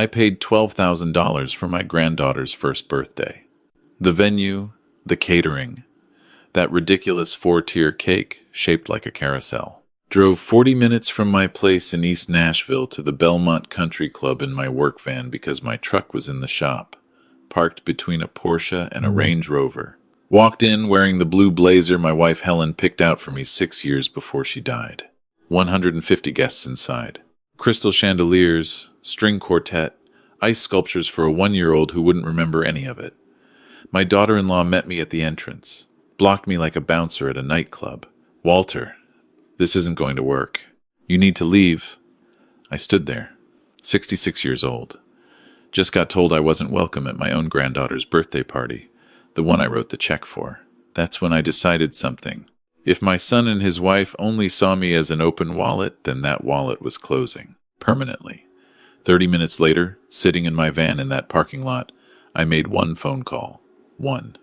I paid $12,000 for my granddaughter's first birthday. The venue, the catering, that ridiculous 4-tier cake shaped like a carousel. Drove 40 minutes from my place in East Nashville to the Belmont Country Club in my work van because my truck was in the shop, parked between a Porsche and a Range Rover. Walked in wearing the blue blazer my wife Helen picked out for me 6 years before she died. 150 guests inside. Crystal chandeliers, string quartet, ice sculptures for a 1-year-old who wouldn't remember any of it. My daughter-in-law met me at the entrance, blocked me like a bouncer at a nightclub. "Walter, this isn't going to work. You need to leave." I stood there, 66 years old. Just got told I wasn't welcome at my own granddaughter's birthday party, the one I wrote the check for. That's when I decided something. If my son and his wife only saw me as an open wallet, then that wallet was closing. Permanently. 30 minutes later, sitting in my van in that parking lot, I made one phone call. One.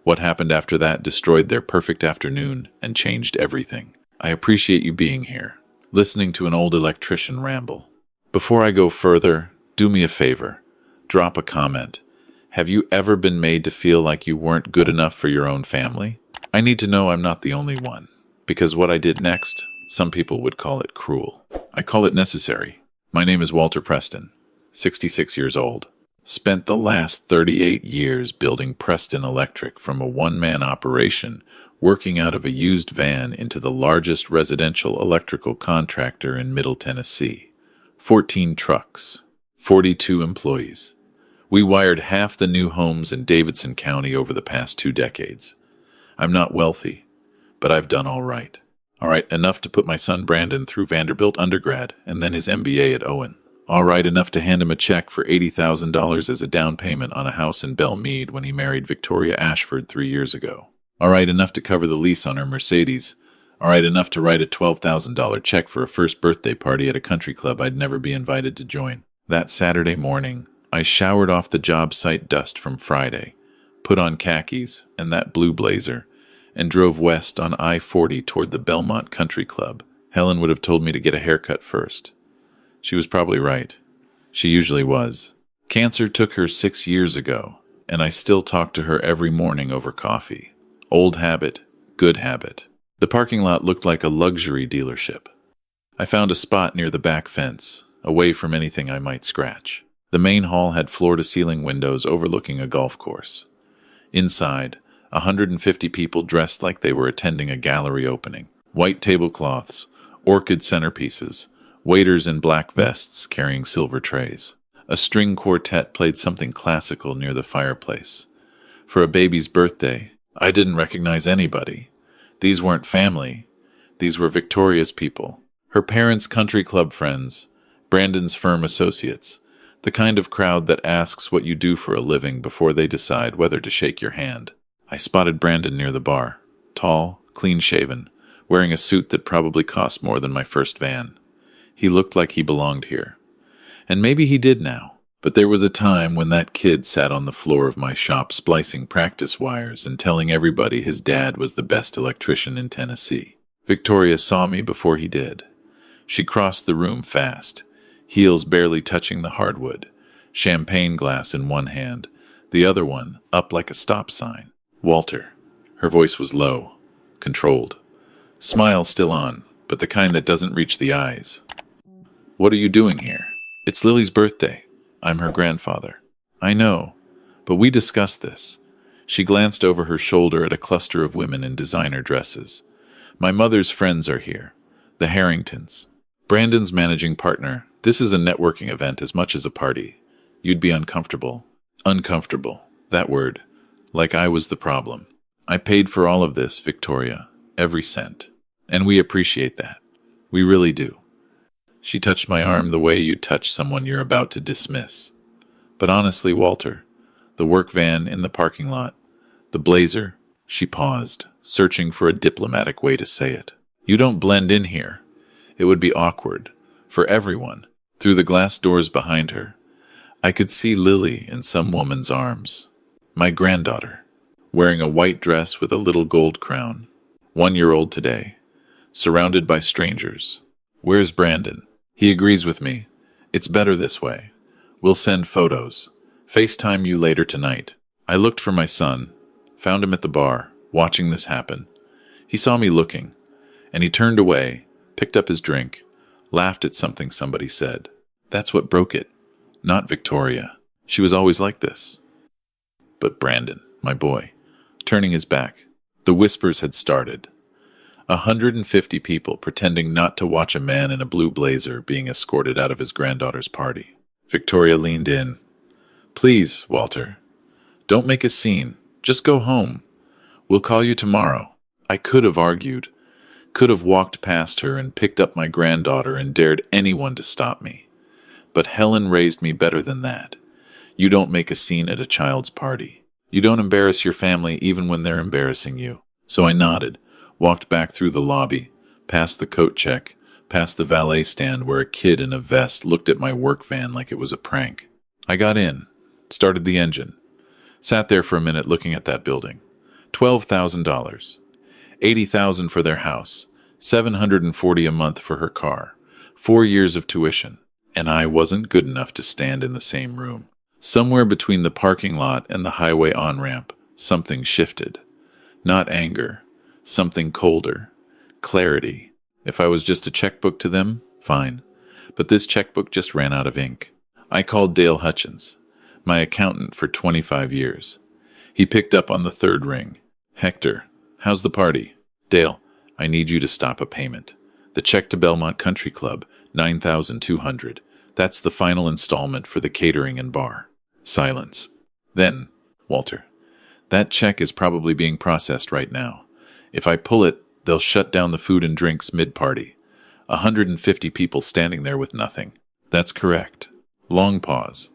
What happened after that destroyed their perfect afternoon and changed everything. I appreciate you being here, listening to an old electrician ramble. Before I go further, do me a favor. Drop a comment. Have you ever been made to feel like you weren't good enough for your own family? I need to know I'm not the only one, because what I did next, some people would call it cruel. I call it necessary. My name is Walter Preston, 66 years old. Spent the last 38 years building Preston Electric from a one-man operation, working out of a used van into the largest residential electrical contractor in Middle Tennessee. 14 trucks, 42 employees. We wired half the new homes in Davidson County over the past 2 decades. I'm not wealthy, but I've done all right. All right, enough to put my son Brandon through Vanderbilt undergrad and then his MBA at Owen. All right, enough to hand him a check for $80,000 as a down payment on a house in Belmead when he married Victoria Ashford 3 years ago. All right, enough to cover the lease on her Mercedes. All right, enough to write a $12,000 check for a first birthday party at a country club I'd never be invited to join. That Saturday morning, I showered off the job site dust from Friday, put on khakis and that blue blazer, and drove west on I-40 toward the Belmont Country Club. Helen would have told me to get a haircut first. She was probably right. She usually was. Cancer took her 6 years ago, and I still talk to her every morning over coffee. Old habit, good habit. The parking lot looked like a luxury dealership. I found a spot near the back fence, away from anything I might scratch. The main hall had floor-to-ceiling windows overlooking a golf course. Inside, 150 people dressed like they were attending a gallery opening. White tablecloths, orchid centerpieces, waiters in black vests carrying silver trays. A string quartet played something classical near the fireplace. For a baby's birthday, I didn't recognize anybody. These weren't family. These were Victoria's people. Her parents' country club friends, Brandon's firm associates, the kind of crowd that asks what you do for a living before they decide whether to shake your hand. I spotted Brandon near the bar, tall, clean-shaven, wearing a suit that probably cost more than my first van. He looked like he belonged here. And maybe he did now. But there was a time when that kid sat on the floor of my shop splicing practice wires and telling everybody his dad was the best electrician in Tennessee. Victoria saw me before he did. She crossed the room fast, heels barely touching the hardwood, champagne glass in one hand, the other one up like a stop sign. "Walter." Her voice was low, controlled. Smile still on, but the kind that doesn't reach the eyes. "What are you doing here?" "It's Lily's birthday. I'm her grandfather." "I know, but we discussed this." She glanced over her shoulder at a cluster of women in designer dresses. "My mother's friends are here, the Harringtons. Brandon's managing partner. This is a networking event as much as a party. You'd be uncomfortable." Uncomfortable. That word. Like I was the problem. "I paid for all of this, Victoria. Every cent. And we appreciate that. We really do." She touched my arm the way you touch someone you're about to dismiss. "But honestly, Walter, the work van in the parking lot, the blazer," she paused, searching for a diplomatic way to say it. "You don't blend in here. It would be awkward. For everyone." Through the glass doors behind her, I could see Lily in some woman's arms. My granddaughter, wearing a white dress with a little gold crown. 1-year-old today, surrounded by strangers. "Where's Brandon?" "He agrees with me. It's better this way. We'll send photos. FaceTime you later tonight. I looked for my son, found him at the bar, watching this happen. He saw me looking, and he turned away, picked up his drink, laughed at something somebody said. That's what broke it. Not Victoria. She was always like this. But Brandon, my boy, turning his back. The whispers had started. 150 people pretending not to watch a man in a blue blazer being escorted out of his granddaughter's party. Victoria leaned in. Please, Walter, don't make a scene. Just go home. We'll call you tomorrow. I could have argued, could have walked past her and picked up my granddaughter and dared anyone to stop me. But Helen raised me better than that. You don't make a scene at a child's party. You don't embarrass your family even when they're embarrassing you. So I nodded, walked back through the lobby, past the coat check, past the valet stand where a kid in a vest looked at my work van like it was a prank. I got in, started the engine, sat there for a minute looking at that building. $12,000, $80,000 for their house, $740 a month for her car, 4 years of tuition, and I wasn't good enough to stand in the same room. Somewhere between the parking lot and the highway on-ramp, something shifted. Not anger, something colder. Clarity. If I was just a checkbook to them, fine. But this checkbook just ran out of ink. I called Dale Hutchins, my accountant for 25 years. He picked up on the third ring. Hector, how's the party? Dale, I need you to stop a payment. The check to Belmont Country Club, $9,200. That's the final installment for the catering and bar. Silence. Then, Walter, that check is probably being processed right now. If I pull it, they'll shut down the food and drinks mid-party. 150 people standing there with nothing. That's correct. Long pause.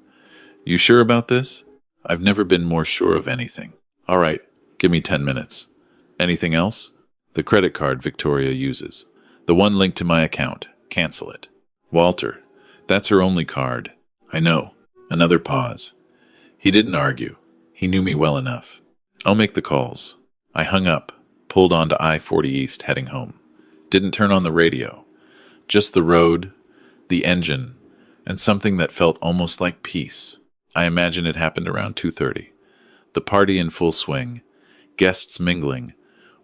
You sure about this? I've never been more sure of anything. All right, give me 10 minutes. Anything else? The credit card Victoria uses. The one linked to my account. Cancel it. Walter, that's her only card. I know. Another pause. He didn't argue. He knew me well enough. I'll make the calls. I hung up, pulled onto I-40 East heading home. Didn't turn on the radio. Just the road, the engine, and something that felt almost like peace. I imagine it happened around 2:30. The party in full swing, guests mingling,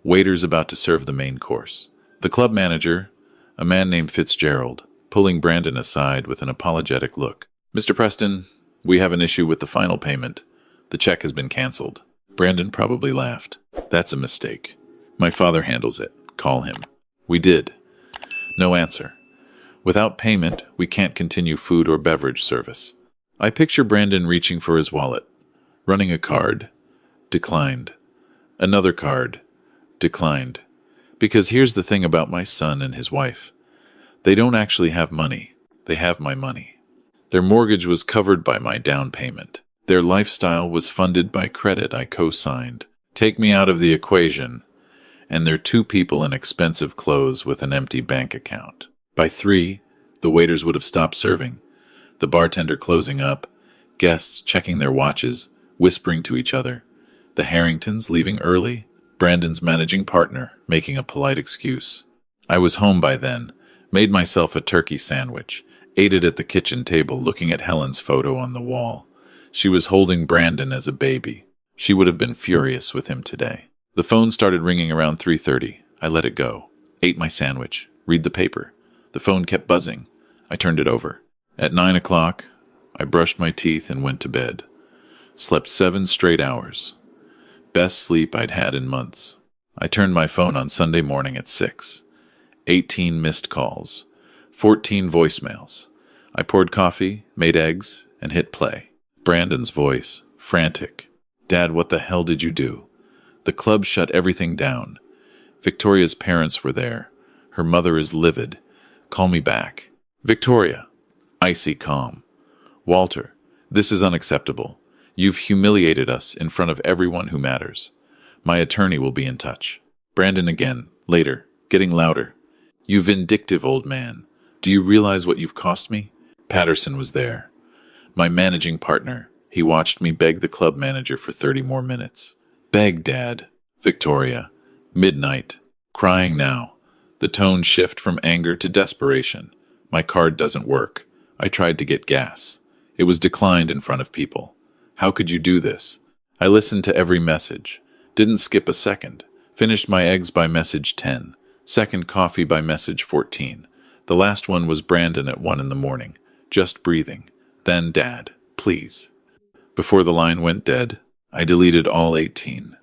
waiters about to serve the main course. The club manager, a man named Fitzgerald, pulling Brandon aside with an apologetic look. Mr. Preston, we have an issue with the final payment. The check has been canceled. Brandon probably laughed. That's a mistake. My father handles it. Call him. We did. No answer. Without payment, we can't continue food or beverage service. I picture Brandon reaching for his wallet, running a card. Declined. Another card. Declined. Because here's the thing about my son and his wife. They don't actually have money. They have my money. Their mortgage was covered by my down payment. Their lifestyle was funded by credit I co-signed. Take me out of the equation, and they're two people in expensive clothes with an empty bank account. By 3, the waiters would have stopped serving, the bartender closing up, guests checking their watches, whispering to each other, the Harringtons leaving early, Brandon's managing partner making a polite excuse. I was home by then, made myself a turkey sandwich, ate it at the kitchen table looking at Helen's photo on the wall. She was holding Brandon as a baby. She would have been furious with him today. The phone started ringing around 3:30. I let it go. Ate my sandwich. Read the paper. The phone kept buzzing. I turned it over. At 9 o'clock, I brushed my teeth and went to bed. Slept 7 straight hours. Best sleep I'd had in months. I turned my phone on Sunday morning at 6. 18 missed calls. 14 voicemails. I poured coffee, made eggs, and hit play. Brandon's voice, frantic. Dad, what the hell did you do? The club shut everything down. Victoria's parents were there. Her mother is livid. Call me back. Victoria. Icy calm. Walter, this is unacceptable. You've humiliated us in front of everyone who matters. My attorney will be in touch. Brandon again, later, getting louder. You vindictive old man. Do you realize what you've cost me? Patterson was there. My managing partner. He watched me beg the club manager for 30 more minutes. Beg, Dad. Victoria. Midnight. Crying now. The tone shift from anger to desperation. My card doesn't work. I tried to get gas. It was declined in front of people. How could you do this? I listened to every message. Didn't skip a second. Finished my eggs by message 10. Second coffee by message 14. The last one was Brandon at 1 in the morning. Just breathing. Then Dad, please. Before the line went dead, I deleted all 18.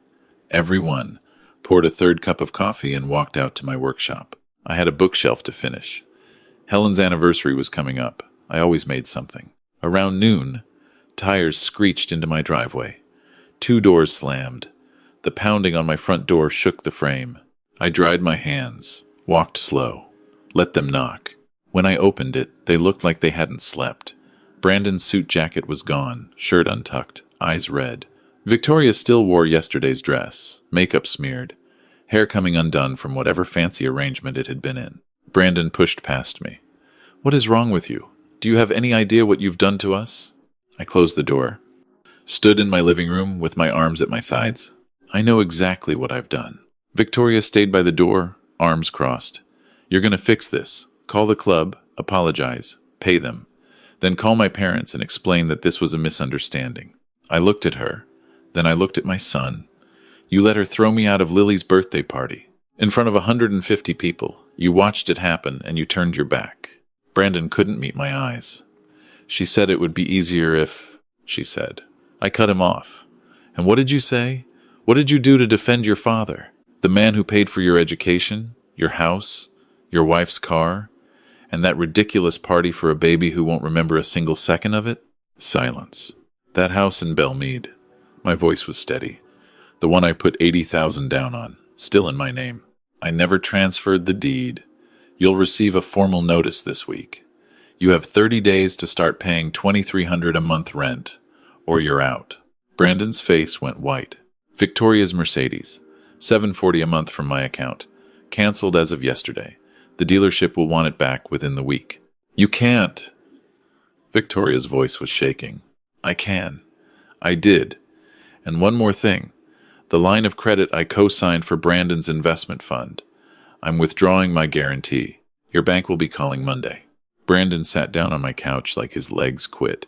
Every one. Poured a third cup of coffee and walked out to my workshop. I had a bookshelf to finish. Helen's anniversary was coming up. I always made something. Around noon, tires screeched into my driveway. 2 doors slammed. The pounding on my front door shook the frame. I dried my hands, walked slow, let them knock. When I opened it, they looked like they hadn't slept. Brandon's suit jacket was gone, shirt untucked, eyes red. Victoria still wore yesterday's dress, makeup smeared, hair coming undone from whatever fancy arrangement it had been in. Brandon pushed past me. What is wrong with you? Do you have any idea what you've done to us? I closed the door, stood in my living room with my arms at my sides. I know exactly what I've done. Victoria stayed by the door, arms crossed. You're going to fix this. Call the club, apologize, pay them. Then call my parents and explain that this was a misunderstanding. I looked at her. Then I looked at my son. You let her throw me out of Lily's birthday party. In front of 150 people. You watched it happen and you turned your back. Brandon couldn't meet my eyes. She said it would be easier if, she said. I cut him off. And what did you say? What did you do to defend your father? The man who paid for your education, your house, your wife's car, and that ridiculous party for a baby who won't remember a single second of it? Silence. That house in Belmead. My voice was steady. The one I put 80,000 down on, still in my name. I never transferred the deed. You'll receive a formal notice this week. You have 30 days to start paying $2,300 a month rent, or you're out. Brandon's face went white. Victoria's Mercedes, $740 a month from my account. Cancelled as of yesterday. The dealership will want it back within the week. You can't. Victoria's voice was shaking. I can. I did. And one more thing. The line of credit I co-signed for Brandon's investment fund. I'm withdrawing my guarantee. Your bank will be calling Monday. Brandon sat down on my couch like his legs quit.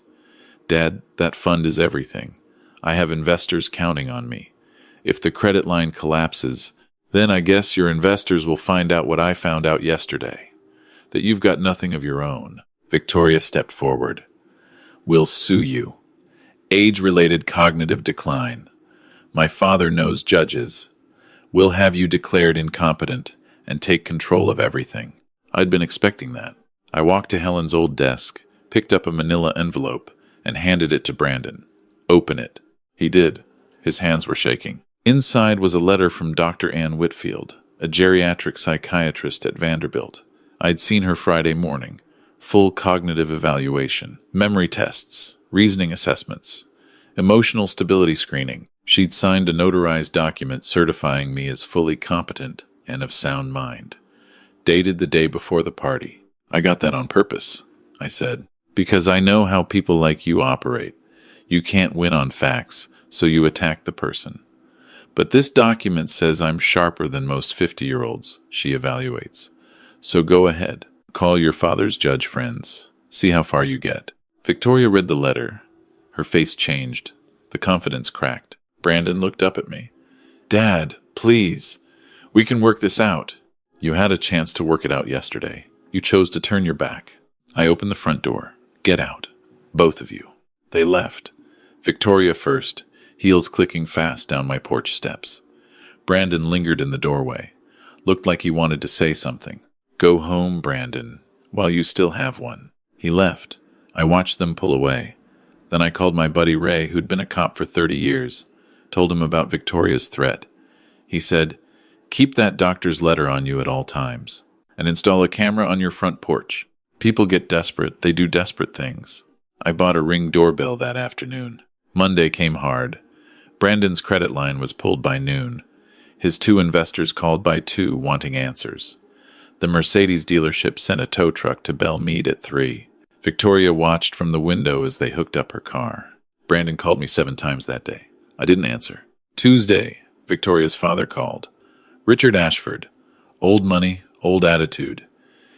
Dad, that fund is everything. I have investors counting on me. If the credit line collapses, then I guess your investors will find out what I found out yesterday. That you've got nothing of your own. Victoria stepped forward. We'll sue you. Age-related cognitive decline. My father knows judges. We'll have you declared incompetent and take control of everything. I'd been expecting that. I walked to Helen's old desk, picked up a manila envelope, and handed it to Brandon. Open it. He did. His hands were shaking. Inside was a letter from Dr. Ann Whitfield, a geriatric psychiatrist at Vanderbilt. I'd seen her Friday morning. Full cognitive evaluation, memory tests, reasoning assessments, emotional stability screening. She'd signed a notarized document certifying me as fully competent and of sound mind. Dated the day before the party. I got that on purpose, I said, because I know how people like you operate. You can't win on facts, so you attack the person. But this document says I'm sharper than most 50-year-olds, she evaluates. So go ahead. Call your father's judge friends. See how far you get. Victoria read the letter. Her face changed. The confidence cracked. Brandon looked up at me. Dad, please. We can work this out. You had a chance to work it out yesterday. You chose to turn your back. I opened the front door. Get out. Both of you. They left. Victoria first, heels clicking fast down my porch steps. Brandon lingered in the doorway. Looked like he wanted to say something. Go home, Brandon, while you still have one. He left. I watched them pull away. Then I called my buddy Ray, who'd been a cop for 30 years. Told him about Victoria's threat. He said, keep that doctor's letter on you at all times, and install a camera on your front porch. People get desperate. They do desperate things. I bought a Ring doorbell that afternoon. Monday came hard. Brandon's credit line was pulled by noon. His 2 investors called by 2, wanting answers. The Mercedes dealership sent a tow truck to Belmead at 3. Victoria watched from the window as they hooked up her car. Brandon called me 7 times that day. I didn't answer. Tuesday, Victoria's father called. Richard Ashford. Old money, old attitude.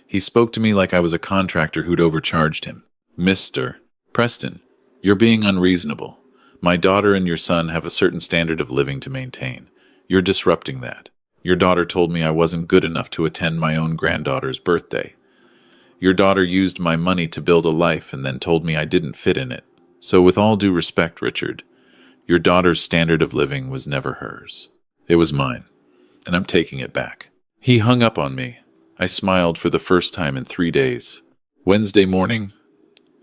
He spoke to me like I was a contractor who'd overcharged him. Mister. Preston, you're being unreasonable. My daughter and your son have a certain standard of living to maintain. You're disrupting that. Your daughter told me I wasn't good enough to attend my own granddaughter's birthday. Your daughter used my money to build a life and then told me I didn't fit in it. So with all due respect, Richard, your daughter's standard of living was never hers. It was mine, and I'm taking it back. He hung up on me. I smiled for the first time in 3 days. Wednesday morning,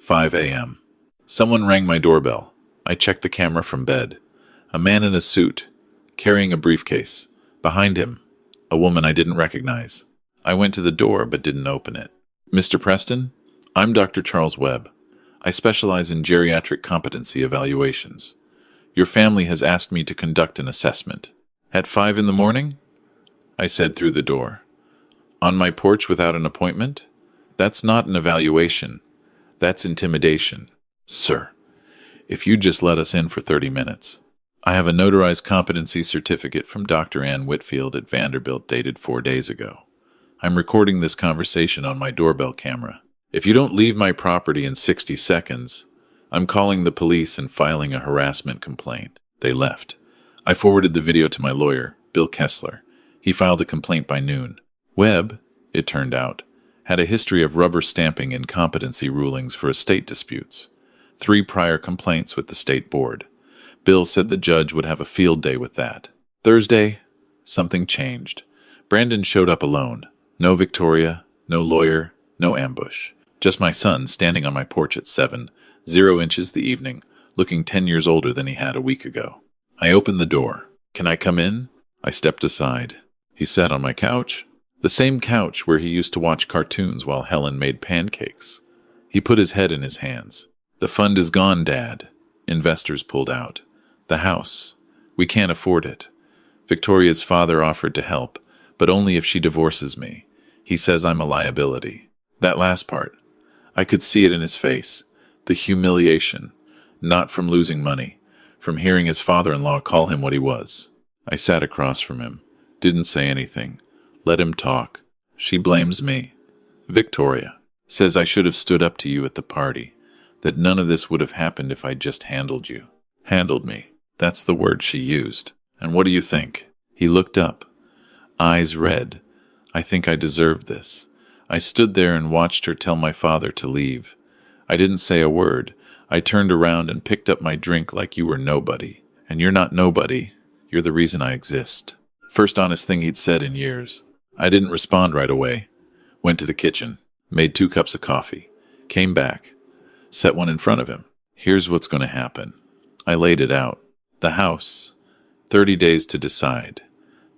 5 a.m. Someone rang my doorbell. I checked the camera from bed. A man in a suit, carrying a briefcase. Behind him, a woman I didn't recognize. I went to the door but didn't open it. Mr. Preston, I'm Dr. Charles Webb. I specialize in geriatric competency evaluations. Your family has asked me to conduct an assessment. At 5 in the morning? I said through the door. On my porch without an appointment? That's not an evaluation. That's intimidation. Sir, if you'd just let us in for 30 minutes. I have a notarized competency certificate from Dr. Ann Whitfield at Vanderbilt dated 4 days ago. I'm recording this conversation on my doorbell camera. If you don't leave my property in 60 seconds, I'm calling the police and filing a harassment complaint. They left. I forwarded the video to my lawyer, Bill Kessler. He filed a complaint by noon. Webb, it turned out, had a history of rubber stamping incompetency rulings for estate disputes. 3 prior complaints with the state board. Bill said the judge would have a field day with that. Thursday, something changed. Brandon showed up alone. No Victoria, no lawyer, no ambush. Just my son standing on my porch at 7, 0 inches the evening, looking 10 years older than he had a week ago. I opened the door. Can I come in? I stepped aside. He sat on my couch. The same couch where he used to watch cartoons while Helen made pancakes. He put his head in his hands. The fund is gone, Dad. Investors pulled out. The house. We can't afford it. Victoria's father offered to help, but only if she divorces me. He says I'm a liability. That last part. I could see it in his face. The humiliation. Not from losing money. From hearing his father-in-law call him what he was. I sat across from him. Didn't say anything. Let him talk. She blames me. Victoria. Says I should have stood up to you at the party. That none of this would have happened if I'd just handled you. Handled me. That's the word she used. And what do you think? He looked up. Eyes red. I think I deserved this. I stood there and watched her tell my father to leave. I didn't say a word. I turned around and picked up my drink like you were nobody. And you're not nobody. You're the reason I exist. First honest thing he'd said in years. I didn't respond right away. Went to the kitchen. Made 2 cups of coffee. Came back. Set one in front of him. Here's what's going to happen. I laid it out. The house. 30 days to decide.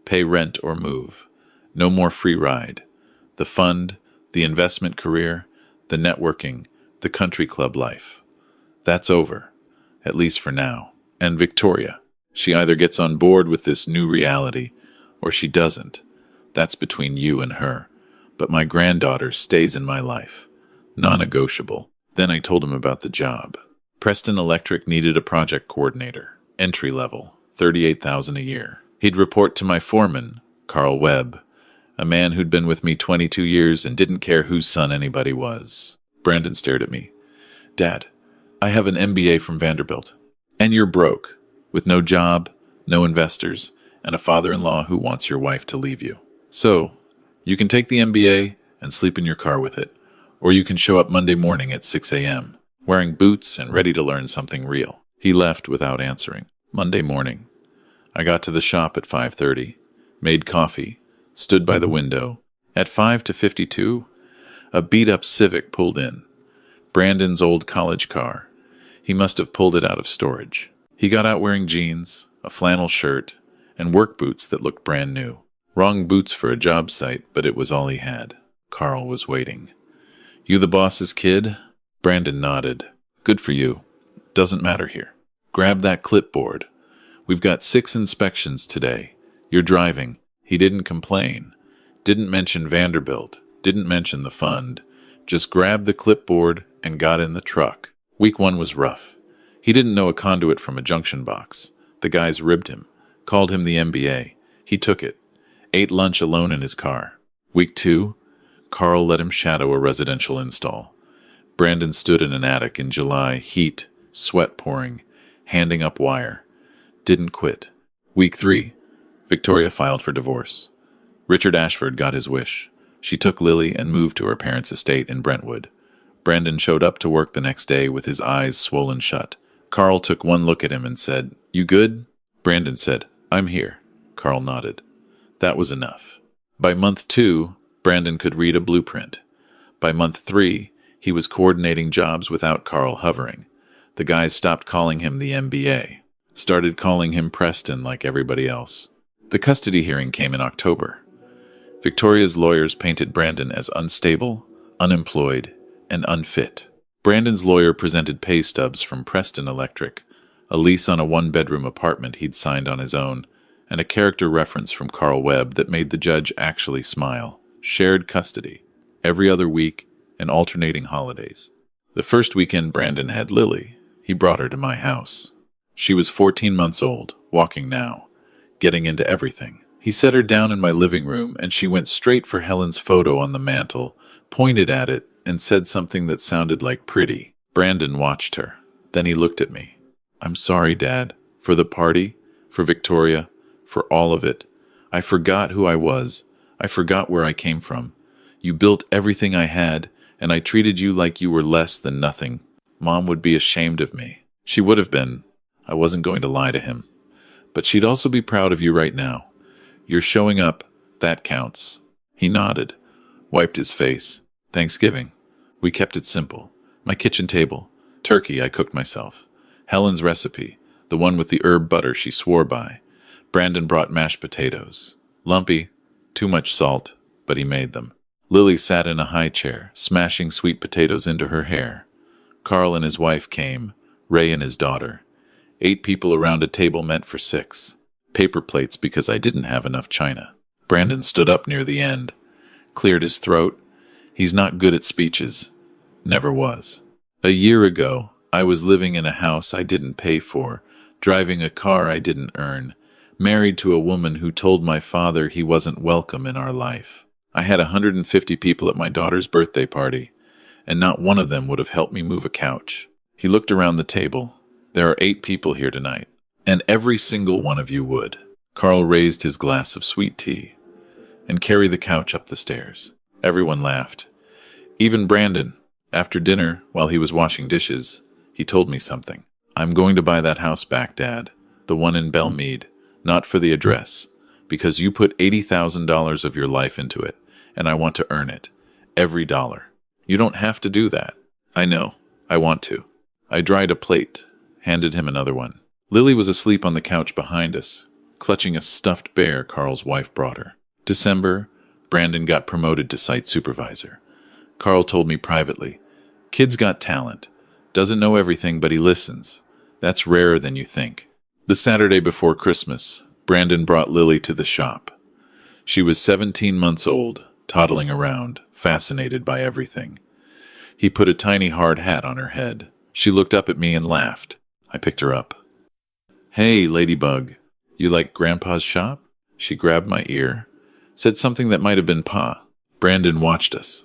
Pay rent or move. No more free ride. The fund, the investment career, the networking, the country club life. That's over. At least for now. And Victoria. She either gets on board with this new reality, or she doesn't. That's between you and her. But my granddaughter stays in my life. Non-negotiable. Then I told him about the job. Preston Electric needed a project coordinator. Entry level. $38,000 a year. He'd report to my foreman, Carl Webb, a man who'd been with me 22 years and didn't care whose son anybody was. Brandon stared at me. Dad, I have an MBA from Vanderbilt. And you're broke, with no job, no investors, and a father-in-law who wants your wife to leave you. So, you can take the MBA and sleep in your car with it, or you can show up Monday morning at 6 a.m., wearing boots and ready to learn something real. He left without answering. Monday morning. I got to the shop at 5:30, made coffee, stood by the window. At 5:52, a beat-up Civic pulled in. Brandon's old college car. He must have pulled it out of storage. He got out wearing jeans, a flannel shirt, and work boots that looked brand new. Wrong boots for a job site, but it was all he had. Carl was waiting. You the boss's kid? Brandon nodded. Good for you. Doesn't matter here. Grab that clipboard. We've got 6 inspections today. You're driving. He didn't complain. Didn't mention Vanderbilt. Didn't mention the fund. Just grabbed the clipboard and got in the truck. Week 1 was rough. He didn't know a conduit from a junction box. The guys ribbed him. Called him the MBA. He took it. Ate lunch alone in his car. Week 2, Carl let him shadow a residential install. Brandon stood in an attic in July, heat, sweat pouring, handing up wire. Didn't quit. Week 3, Victoria filed for divorce. Richard Ashford got his wish. She took Lily and moved to her parents' estate in Brentwood. Brandon showed up to work the next day with his eyes swollen shut. Carl took one look at him and said, "You good?" Brandon said, "I'm here." Carl nodded. That was enough. By month 2, Brandon could read a blueprint. By month 3, he was coordinating jobs without Carl hovering. The guys stopped calling him the MBA, started calling him Preston like everybody else. The custody hearing came in October. Victoria's lawyers painted Brandon as unstable, unemployed, and unfit. Brandon's lawyer presented pay stubs from Preston Electric, a lease on a one-bedroom apartment he'd signed on his own, and a character reference from Carl Webb that made the judge actually smile. Shared custody, every other week, and alternating holidays. The first weekend Brandon had Lily, he brought her to my house. She was 14 months old, walking now, getting into everything. He set her down in my living room, and she went straight for Helen's photo on the mantel, pointed at it, and said something that sounded like pretty. Brandon watched her. Then he looked at me. "I'm sorry, Dad. For the party, for Victoria, for all of it. I forgot who I was. I forgot where I came from. You built everything I had, and I treated you like you were less than nothing. Mom would be ashamed of me. She would have been. I wasn't going to lie to him. But she'd also be proud of you right now. You're showing up. That counts." He nodded, wiped his face. "Thanksgiving. We kept it simple. My kitchen table. Turkey I cooked myself. Helen's recipe, the one with the herb butter she swore by. Brandon brought mashed potatoes. Lumpy, too much salt, but he made them. Lily sat in a high chair, smashing sweet potatoes into her hair. Carl and his wife came, Ray and his daughter. 8 people around a table meant for 6. Paper plates because I didn't have enough china. Brandon stood up near the end, cleared his throat. He's not good at speeches. Never was. "A year ago, I was living in a house I didn't pay for, driving a car I didn't earn, married to a woman who told my father he wasn't welcome in our life. I had 150 people at my daughter's birthday party, and not one of them would have helped me move a couch." He looked around the table. "There are 8 people here tonight, and every single one of you would." Carl raised his glass of sweet tea and carried the couch up the stairs. Everyone laughed. Even Brandon. After dinner, while he was washing dishes, he told me something. "I'm going to buy that house back, Dad. The one in Belmead. Not for the address. Because you put $80,000 of your life into it, and I want to earn it. Every dollar. You don't have to do that." "I know. I want to." I dried a plate, handed him another one. Lily was asleep on the couch behind us, clutching a stuffed bear Carl's wife brought her. December, Brandon got promoted to site supervisor. Carl told me privately, "Kid's got talent. Doesn't know everything, but he listens. That's rarer than you think." The Saturday before Christmas, Brandon brought Lily to the shop. She was 17 months old, toddling around, fascinated by everything. He put a tiny hard hat on her head. She looked up at me and laughed. I picked her up. "Hey, Ladybug, you like Grandpa's shop?" She grabbed my ear, said something that might have been Pa. Brandon watched us.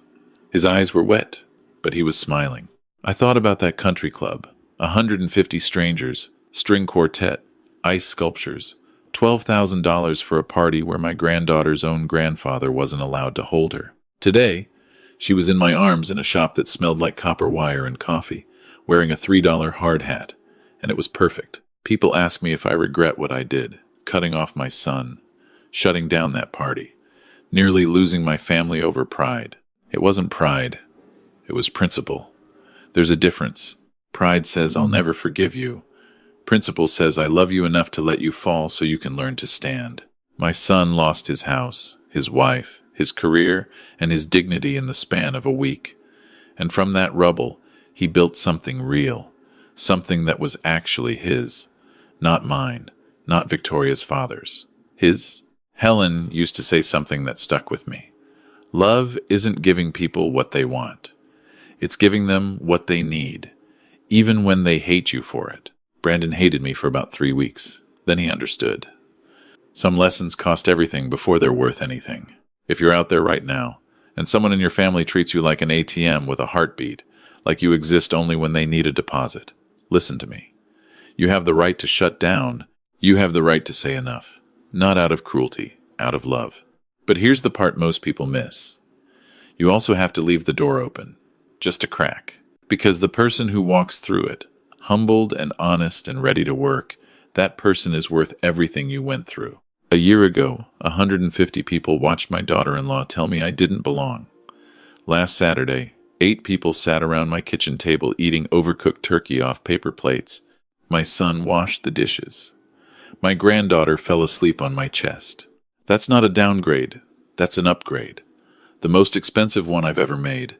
His eyes were wet, but he was smiling. I thought about that country club. 150 strangers, string quartet, ice sculptures, $12,000 for a party where my granddaughter's own grandfather wasn't allowed to hold her. Today, she was in my arms in a shop that smelled like copper wire and coffee, wearing a $3 hard hat, and it was perfect. People ask me if I regret what I did, cutting off my son, shutting down that party, nearly losing my family over pride. It wasn't pride. It was principle. There's a difference. Pride says, "I'll never forgive you." Principle says, "I love you enough to let you fall so you can learn to stand." My son lost his house, his wife, his career, and his dignity in the span of a week. And from that rubble, he built something real, something that was actually his, not mine, not Victoria's father's. His. Helen used to say something that stuck with me. Love isn't giving people what they want. It's giving them what they need, even when they hate you for it. Brandon hated me for about 3 weeks. Then he understood. Some lessons cost everything before they're worth anything. If you're out there right now, and someone in your family treats you like an ATM with a heartbeat, like you exist only when they need a deposit. Listen to me. You have the right to shut down. You have the right to say enough. Not out of cruelty, out of love. But here's the part most people miss. You also have to leave the door open, just a crack. Because the person who walks through it, humbled and honest and ready to work, that person is worth everything you went through. A year ago, 150 people watched my daughter-in-law tell me I didn't belong. Last Saturday, 8 people sat around my kitchen table eating overcooked turkey off paper plates. My son washed the dishes. My granddaughter fell asleep on my chest. That's not a downgrade. That's an upgrade. The most expensive one I've ever made.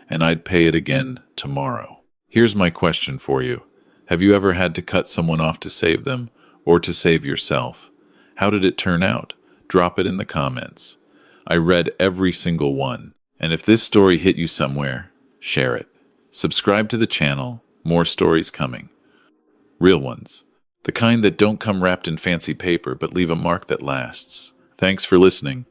And I'd pay it again tomorrow. Here's my question for you. Have you ever had to cut someone off to save them, or to save yourself? How did it turn out? Drop it in the comments. I read every single one. And if this story hit you somewhere, share it. Subscribe to the channel. More stories coming. Real ones. The kind that don't come wrapped in fancy paper but leave a mark that lasts. Thanks for listening.